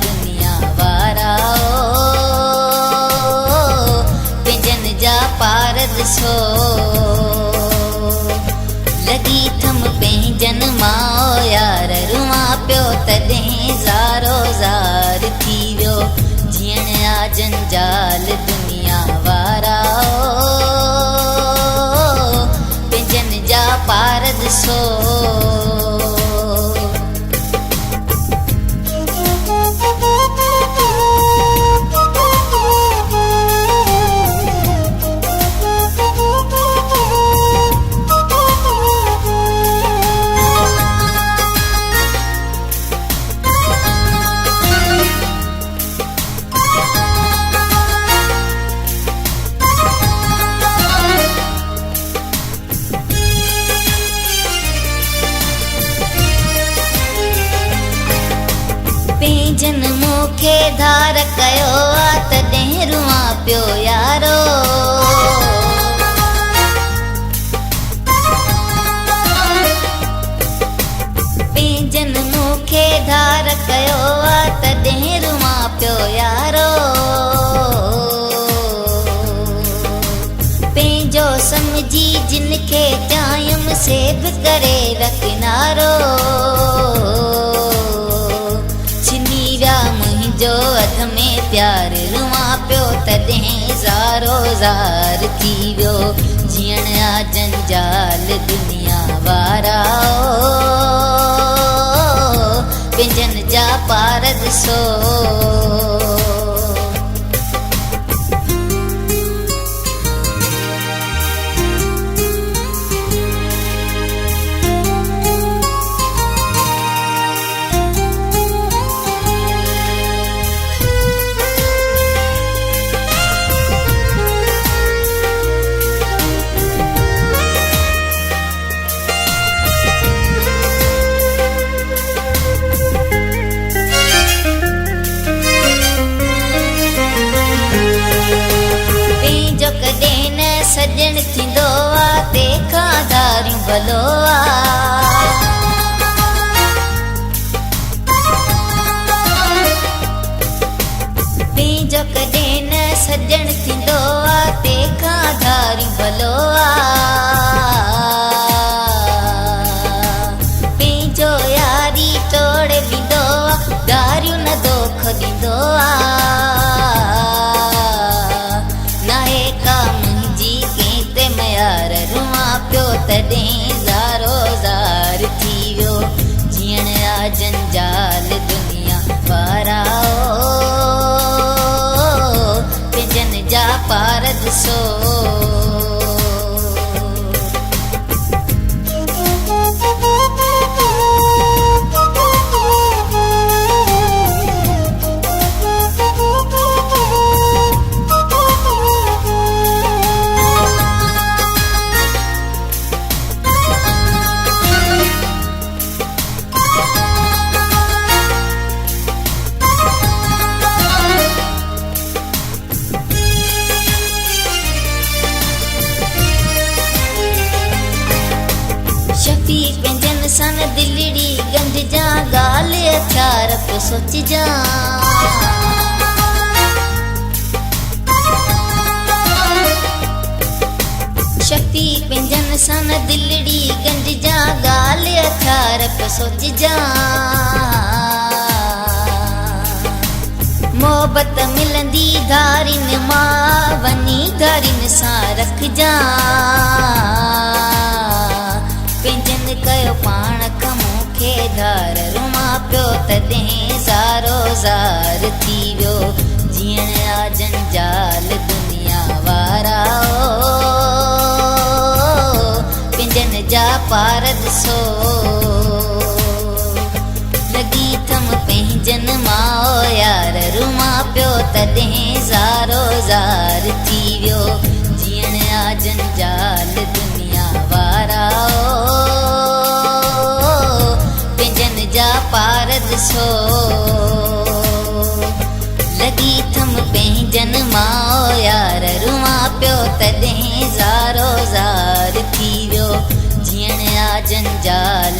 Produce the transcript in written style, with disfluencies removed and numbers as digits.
दुनिया वारा पंहिंजनि जा पार ॾिसो लॻी थम पंहिंजनि मां यार रुआ पियो तॾहिं ज़ारो ज़ार थी वियो जीअण आ जंजाल दुनिया वारा पंहिंजनि जा पार ॾिसो पंहिंजनि मूंखे धार कयो आहे तॾहिं रुआ पियो यारो पंहिंजनि मूंखे धार कयो आहे तॾहिं रुआ पियो यारो पंहिंजो सम्झी जिन खे चाहियमि से बि करे रखनारो मुंहिंजो अध में प्यार रुआ पियो तॾहिं ज़ारो ज़ार थी वियो जीअण आ जंजाल दुनिया वारा पंहिंजनि जा पार ॾिसो सजण थींदो आहे तंहिंखां धारियूं भलो पंहिंजो कॾहिं न सजण थींदो आहे तंहिंखां धारियूं भलो पंहिंजो यारी तोड़े ॾींदो आहे धारियूं न दोख ॾींदो यार रुआ पियो तॾहिं ज़ारो ज़ार थी वियो जीअण आ जंजाल दुनिया वारा पंहिंजनि जा पार ॾिसो शफ़ीक पंहिंजनि सन दिलड़ी गंज जा ॻाल्हि हथियार पियो सोचिजा शफ़ीक पंहिंजनि सन दिलड़ी गंज जा ॻाल्हि हथियार पियो सोचिजा मोहबत मिलंदी धारिन मां वञी धारिन सां रखजा पंहिंजनि कयो पाण खां मूंखे धार रुआ पियो तॾहिं ज़ारो ज़ार थी वियो जीअण आ जंजाल दुनिया वारा पंहिंजनि जा पार ॾिसो लॻी थम पंहिंजनि मां यार रुआ पियो तॾहिं ज़ारो ज़ार थी वियो जीअण आ जंजाल दुनिया वारा पंहिंजनि जा पार ॾिसो लॻी थम पंहिंजनि मां यार रुआ पियो तॾहिं ज़ारो ज़ार थी वियो जीअण आ जंजाल